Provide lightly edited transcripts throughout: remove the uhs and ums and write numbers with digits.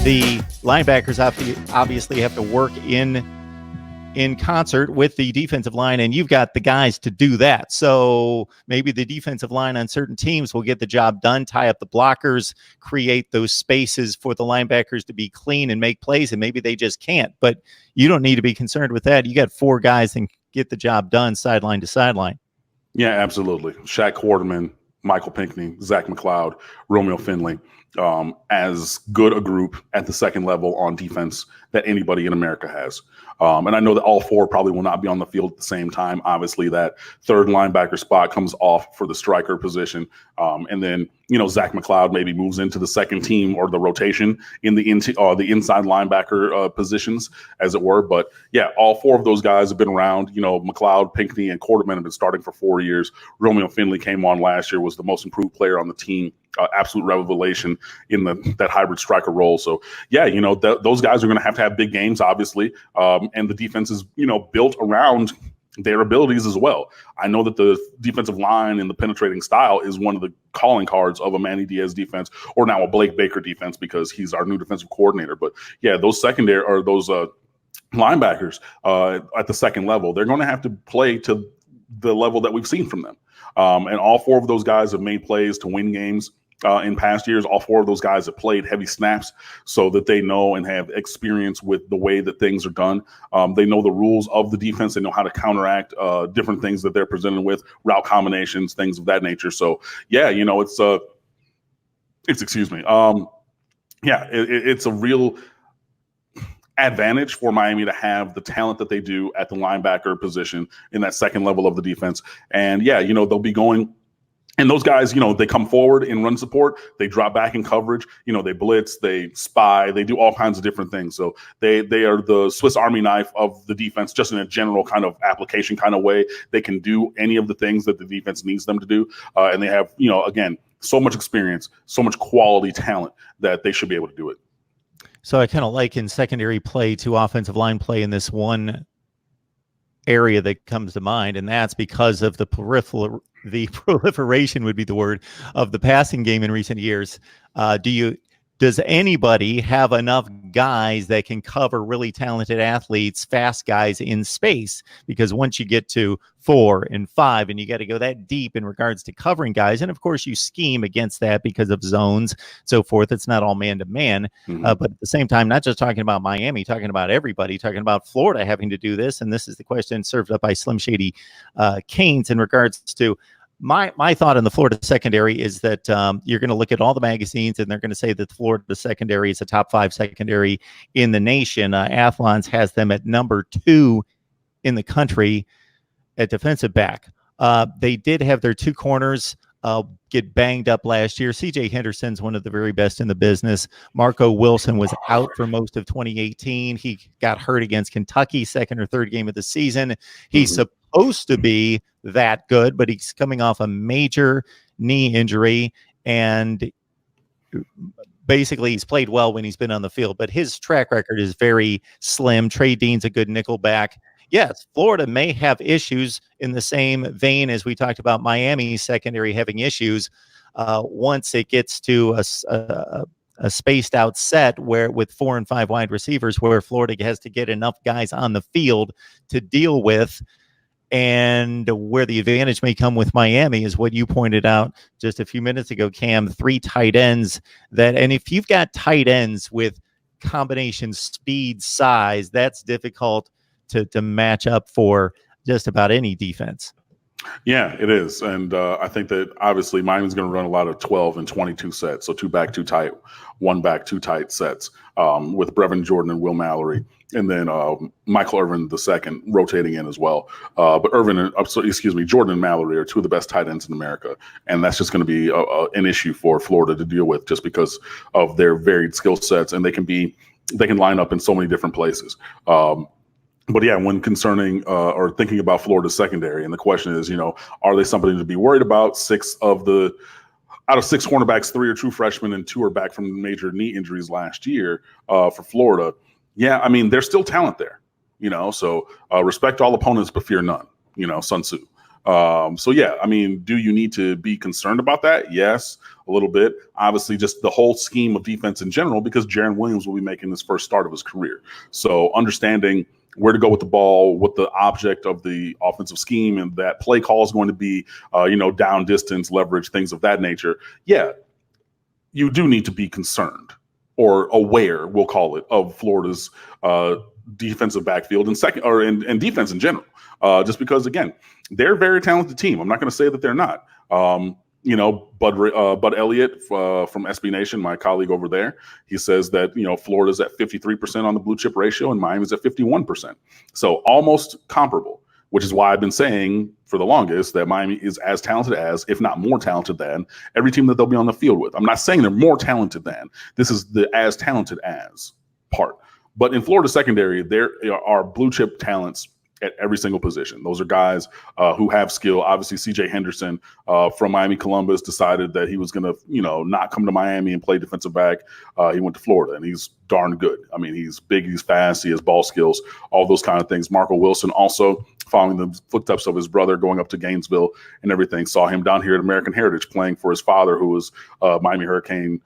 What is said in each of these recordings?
the linebackers obviously have to work in concert with the defensive line, and you've got the guys to do that. So maybe the defensive line on certain teams will get the job done, tie up the blockers, create those spaces for the linebackers to be clean and make plays, and maybe they just can't. But you don't need to be concerned with that. You got four guys that can get the job done sideline to sideline. Yeah, absolutely. Shaq Quarterman, Michael Pinckney, Zach McLeod, Romeo Finley, as good a group at the second level on defense that anybody in America has. And I know that all four probably will not be on the field at the same time. Obviously, that third linebacker spot comes off for the striker position. And then, Zach McLeod maybe moves into the second team or the rotation in the inside linebacker positions, as it were. But yeah, all four of those guys have been around. McLeod, Pinckney, and Quarterman have been starting for 4 years. Romeo Finley came on last year, was the most improved player on the team. Absolute revelation in that hybrid striker role. So yeah, those guys are going to have big games, obviously. And the defense is, built around their abilities as well. I know that the defensive line and the penetrating style is one of the calling cards of a Manny Diaz defense, or now a Blake Baker defense, because he's our new defensive coordinator. But yeah, those secondary or those linebackers at the second level, they're going to have to play to the level that we've seen from them. And all four of those guys have made plays to win games. In past years, all four of those guys have played heavy snaps so that they know and have experience with the way that things are done. They know the rules of the defense. They know how to counteract different things that they're presented with, route combinations, things of that nature. So yeah, it's a real advantage for Miami to have the talent that they do at the linebacker position in that second level of the defense. And yeah, they'll be going. And those guys, they come forward in run support. They drop back in coverage. They blitz, they spy, they do all kinds of different things. So they are the Swiss Army knife of the defense, just in a general kind of application kind of way. They can do any of the things that the defense needs them to do. And they have, again, so much experience, so much quality talent that they should be able to do it. So I kind of liken secondary play to offensive line play in this one area that comes to mind, and that's because of the proliferation would be the word of the passing game in recent years. Does anybody have enough guys that can cover really talented athletes, fast guys in space? Because once you get to 4 and 5, and you got to go that deep in regards to covering guys, and of course you scheme against that because of zones, so forth. It's not all man to man, but at the same time, not just talking about Miami, talking about everybody, talking about Florida having to do this. And this is the question served up by Slim Shady Canes in regards to my thought on the Florida secondary is that you're going to look at all the magazines and they're going to say that the Florida secondary is a top 5 secondary in the nation. Athlons has them at number 2 in the country at defensive back. They did have their 2 corners get banged up last year. CJ Henderson's one of the very best in the business. Marco Wilson was out for most of 2018. He got hurt against Kentucky, second or third game of the season. He's supposed to be that good, but he's coming off a major knee injury, and basically he's played well when he's been on the field, but his track record is very slim. Trey Dean's a good nickel back. Yes, Florida may have issues in the same vein as we talked about Miami's secondary having issues once it gets to a spaced out set where with 4 and 5 wide receivers, where Florida has to get enough guys on the field to deal with. And where the advantage may come with Miami is what you pointed out just a few minutes ago, Cam, 3 tight ends and if you've got tight ends with combination speed, size, that's difficult to match up for just about any defense. Yeah, it is. And I think that obviously Miami's going to run a lot of 12 and 22 sets. So 2 back, 2 tight, 1 back, 2 tight sets with Brevin Jordan and Will Mallory. And then Michael Irvin II rotating in as well. But Jordan and Mallory are 2 of the best tight ends in America. And that's just going to be an issue for Florida to deal with just because of their varied skill sets. And they can line up in so many different places. But yeah, when concerning or thinking about Florida's secondary, and the question is, are they somebody to be worried about? Out of 6 cornerbacks, 3 are true freshmen and 2 are back from major knee injuries last year for Florida. Yeah, I mean, there's still talent there, so respect all opponents, but fear none, Sun Tzu. So yeah, I mean, do you need to be concerned about that? Yes, a little bit. Obviously, just the whole scheme of defense in general, because Jaron Williams will be making his first start of his career. So understanding where to go with the ball, what the object of the offensive scheme and that play call is going to be, down distance, leverage, things of that nature. Yeah, you do need to be concerned or aware, we'll call it, of Florida's defensive backfield and defense in general. Just because, again, they're a very talented team. I'm not going to say that they're not. Bud Elliott from SB Nation, my colleague over there, he says that, Florida's at 53% on the blue chip ratio and Miami's at 51%. So almost comparable, which is why I've been saying for the longest that Miami is as talented as, if not more talented than, every team that they'll be on the field with. I'm not saying they're more talented than. This is the as talented as part. But in Florida secondary, there are blue chip talents at every single position. Those are guys who have skill. Obviously, C.J. Henderson from Miami Columbus decided that he was going to, not come to Miami and play defensive back. He went to Florida, and he's darn good. I mean, he's big, he's fast, he has ball skills, all those kind of things. Marco Wilson also, following the footsteps of his brother, going up to Gainesville and everything, saw him down here at American Heritage playing for his father, who was Miami Hurricane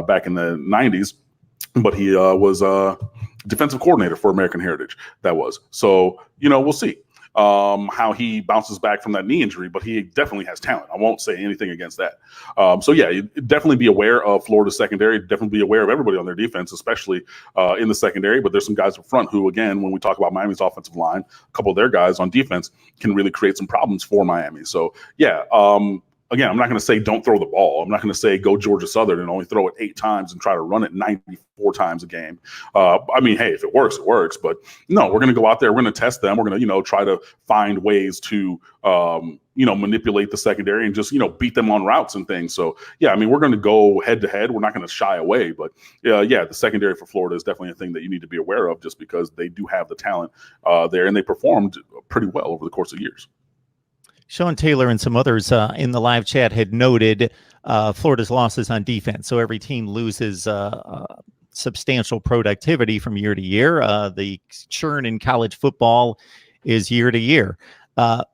back in the 90s. But he was defensive coordinator for American Heritage. That was. So, we'll see how he bounces back from that knee injury, but he definitely has talent. I won't say anything against that. So yeah, you definitely be aware of Florida's secondary, definitely be aware of everybody on their defense, especially in the secondary, but there's some guys up front who, again, when we talk about Miami's offensive line, a couple of their guys on defense can really create some problems for Miami. So yeah, again, I'm not going to say don't throw the ball. I'm not going to say go Georgia Southern and only throw it 8 times and try to run it 94 times a game. I mean, hey, if it works, it works. But no, we're going to go out there. We're going to test them. We're going to, try to find ways to, manipulate the secondary and just, beat them on routes and things. So, yeah, I mean, we're going to go head to head. We're not going to shy away. But, the secondary for Florida is definitely a thing that you need to be aware of just because they do have the talent there and they performed pretty well over the course of years. Sean Taylor and some others in the live chat had noted Florida's losses on defense. So every team loses substantial productivity from year to year. The churn in college football is year to year.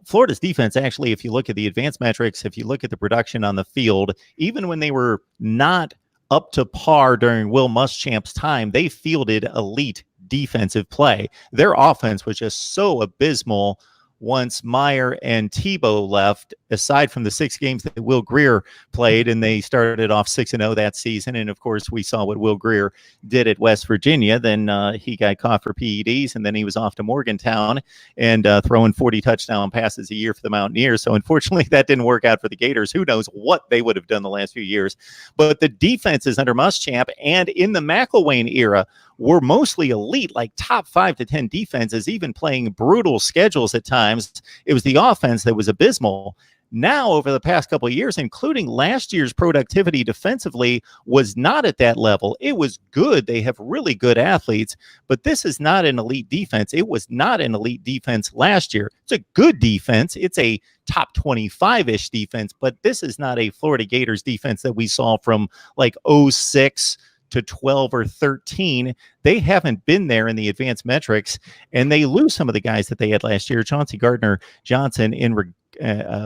Florida's defense, actually, if you look at the advanced metrics, if you look at the production on the field, even when they were not up to par during Will Muschamp's time, they fielded elite defensive play. Their offense was just so abysmal once Meyer and Tebow left, aside from the 6 games that Will Grier played, and they started off 6-0 that season. And of course, we saw what Will Grier did at West Virginia. Then he got caught for PEDs, and then he was off to Morgantown and throwing 40 touchdown passes a year for the Mountaineers. So unfortunately, that didn't work out for the Gators. Who knows what they would have done the last few years. But the defenses under Muschamp and in the McElwain era were mostly elite, like top 5 to 10 defenses, even playing brutal schedules at times. It was the offense that was abysmal. Now, over the past couple of years, including last year's productivity defensively, was not at that level. It was good. They have really good athletes, but this is not an elite defense. It was not an elite defense last year. It's a good defense. It's a top 25-ish defense, but this is not a Florida Gators defense that we saw from like 06 to 12 or 13. They haven't been there in the advanced metrics, and they lose some of the guys that they had last year. Chauncey Gardner-Johnson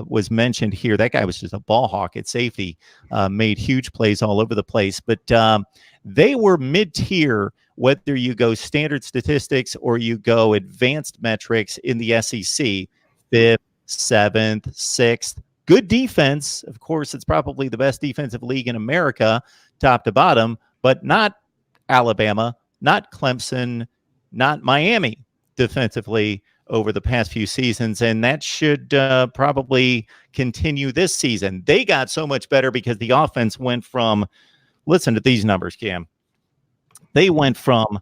was mentioned here. That guy was just a ball hawk at safety, made huge plays all over the place. But they were mid-tier, whether you go standard statistics or you go advanced metrics in the SEC, 5th, 7th, 6th. Good defense. Of course, it's probably the best defensive league in America, top to bottom, but not Alabama, not Clemson, not Miami defensively over the past few seasons, and that should probably continue this season. They got so much better because the offense went from, listen to these numbers, Cam. They went from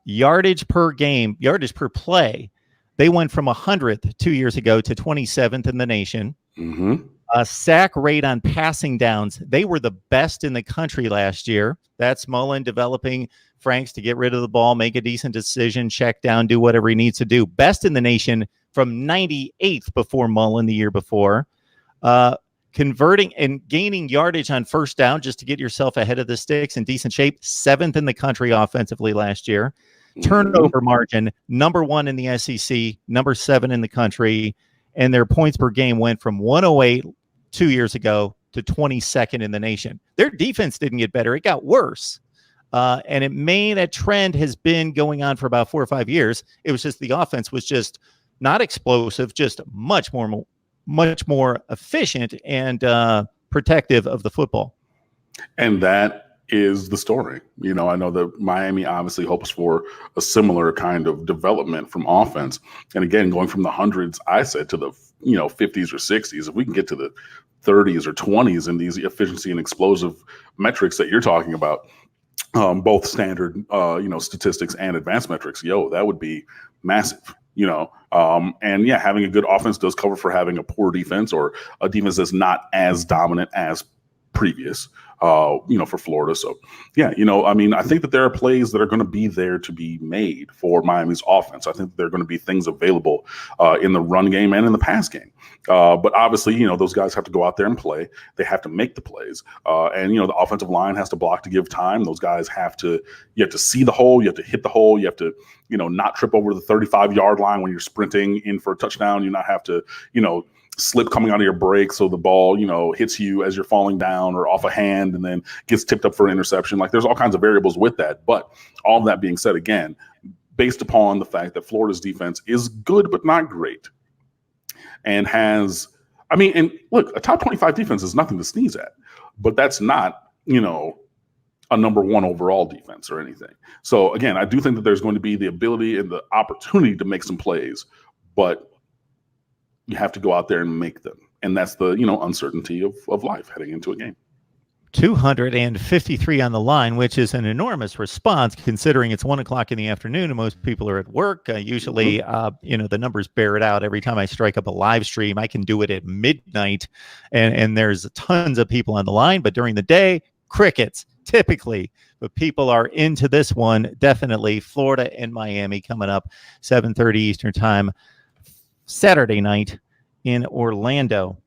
yardage per game, yardage per play. They went from 100th 2 years ago to 27th in the nation. Mm-hmm. Sack rate on passing downs. They were the best in the country last year. That's Mullen developing Franks to get rid of the ball, make a decent decision, check down, do whatever he needs to do. Best in the nation from 98th before Mullen the year before. Converting and gaining yardage on first down just to get yourself ahead of the sticks in decent shape. 7th in the country offensively last year. Turnover margin, number 1 in the SEC, number 7 in the country. and their points per game went from 108 2 years ago to 22nd in the nation. Their defense didn't get better. It got worse. And that trend has been going on for about 4 or 5 years. It was just the offense was just not explosive, just much more efficient and protective of the football. And that is the story. You know, I know that Miami obviously hopes for a similar kind of development from offense. And again, going from the hundreds, I said, to the 50s or 60s, if we can get to the 30s or 20s in these efficiency and explosive metrics that you're talking about, both standard, statistics and advanced metrics, that would be massive. And yeah, having a good offense does cover for having a poor defense or a defense that's not as dominant as previous, for Florida. So yeah, I think that there are plays that are going to be there to be made for Miami's offense. I think there are going to be things available in the run game and in the pass game. But obviously, those guys have to go out there and play. They have to make the plays. And the offensive line has to block to give time. Those guys you have to see the hole. You have to hit the hole. You have to, not trip over the 35-yard line when you're sprinting in for a touchdown. You not have to, slip coming out of your break so the ball, hits you as you're falling down or off a hand and then gets tipped up for an interception. Like, there's all kinds of variables with that. But all of that being said, again, based upon the fact that Florida's defense is good but not great, and and look, a top 25 defense is nothing to sneeze at, but that's not, a number one overall defense or anything. So again, I do think that there's going to be the ability and the opportunity to make some plays, but you have to go out there and make them. And that's the, uncertainty of life heading into a game. 253 on the line, which is an enormous response considering it's 1:00 in the afternoon and most people are at work. Usually, the numbers bear it out. Every time I strike up a live stream, I can do it at midnight and there's tons of people on the line. But during the day, crickets typically. But people are into this one. Definitely Florida and Miami coming up 7:30 Eastern time, Saturday night in Orlando.